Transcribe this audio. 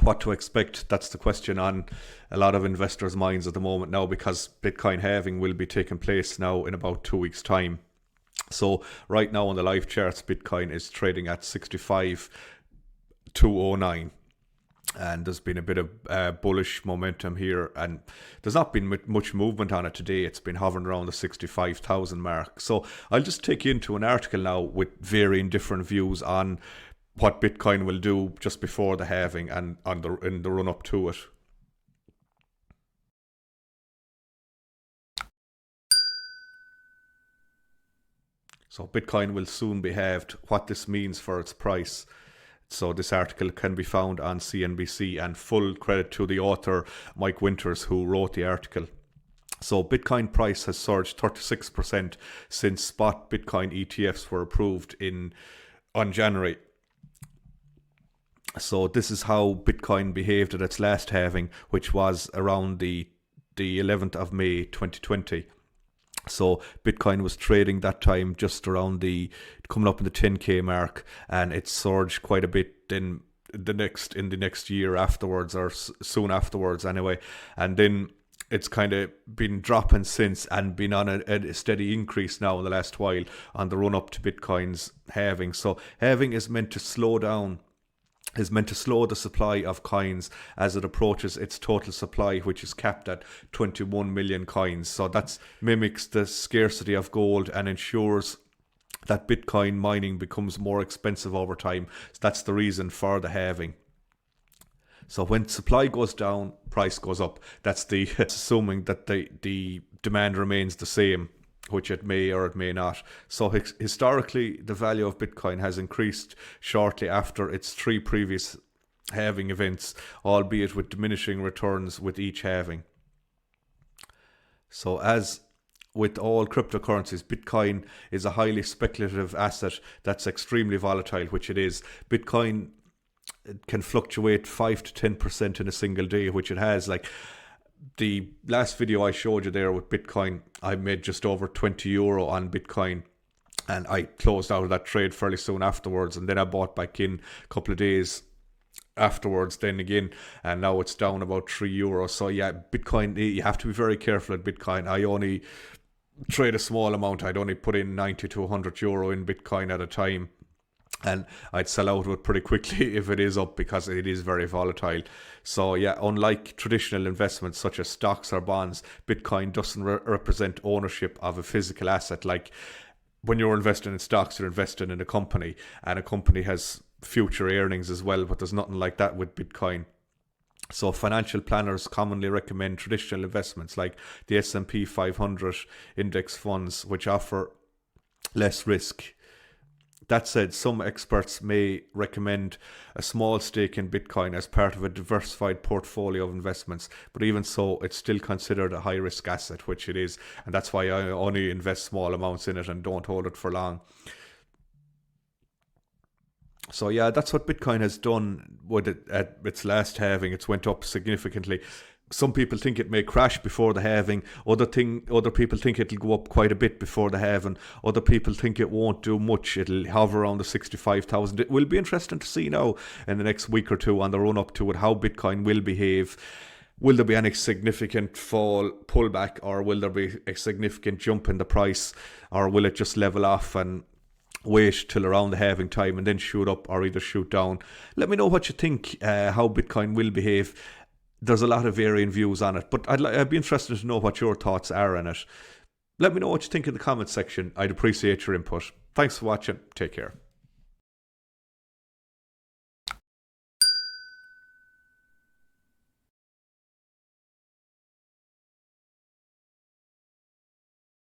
what to expect. That's the question on a lot of investors' minds at the moment now, because Bitcoin halving will be taking place now in about 2 weeks' time. So right now on the live charts, Bitcoin is trading at 65,209. And there's been a bit of bullish momentum here, and there's not been much movement on it today. It's been hovering around the 65,000 mark. So I'll just take you into an article now with varying different views on what Bitcoin will do just before the halving and in the run up to it. So Bitcoin will soon be halved. What this means for its price. So this article can be found on CNBC, and full credit to the author, Mike Winters, who wrote the article. So Bitcoin price has surged 36% since spot Bitcoin ETFs were approved on January. So this is how Bitcoin behaved at its last halving, which was around the 11th of May 2020. So Bitcoin was trading that time just around coming up in the 10k mark, and it surged quite a bit in the next year afterwards, or soon afterwards anyway. And then it's kind of been dropping since, and been on a steady increase now in the last while on the run up to Bitcoin's halving. So halving is meant to slow the supply of coins as it approaches its total supply, which is capped at 21 million coins. So that mimics the scarcity of gold and ensures that Bitcoin mining becomes more expensive over time. So that's the reason for the halving. So when supply goes down, price goes up. That's assuming that the demand remains the same, which it may or it may not. So historically, the value of Bitcoin has increased shortly after its 3 previous halving events, albeit with diminishing returns with each halving. So as with all cryptocurrencies, Bitcoin is a highly speculative asset that's extremely volatile, which it is. Bitcoin can fluctuate 5 to 10% in a single day, which it has. Like the last video I showed you there with Bitcoin, I made just over €20 on Bitcoin, and I closed out of that trade fairly soon afterwards, and then I bought back in a couple of days afterwards then again, and now it's down about €3. So yeah, Bitcoin, you have to be very careful at Bitcoin. I only trade a small amount. I'd only put in 90 to €100 in Bitcoin at a time, and I'd sell out of it pretty quickly if it is up, because it is very volatile. So yeah, unlike traditional investments such as stocks or bonds, Bitcoin doesn't represent ownership of a physical asset. Like when you're investing in stocks, you're investing in a company, and a company has future earnings as well, but there's nothing like that with Bitcoin. So financial planners commonly recommend traditional investments like the S&P 500 index funds, which offer less risk. That said, some experts may recommend a small stake in Bitcoin as part of a diversified portfolio of investments, but even so, it's still considered a high-risk asset, which it is, and that's why I only invest small amounts in it and don't hold it for long. So yeah, that's what Bitcoin has done with it at its last halving. It's went up significantly. Some people think it may crash before the halving. Other people think it'll go up quite a bit before the halving. Other people think it won't do much. It'll hover around the 65,000. It will be interesting to see now in the next week or two on the run up to it how Bitcoin will behave. Will there be any significant pullback, or will there be a significant jump in the price, or will it just level off and wait till around the halving time and then shoot up or either shoot down? Let me know what you think, how Bitcoin will behave. There's a lot of varying views on it, but I'd be interested to know what your thoughts are on it. Let me know what you think in the comments section. I'd appreciate your input. Thanks for watching. Take care.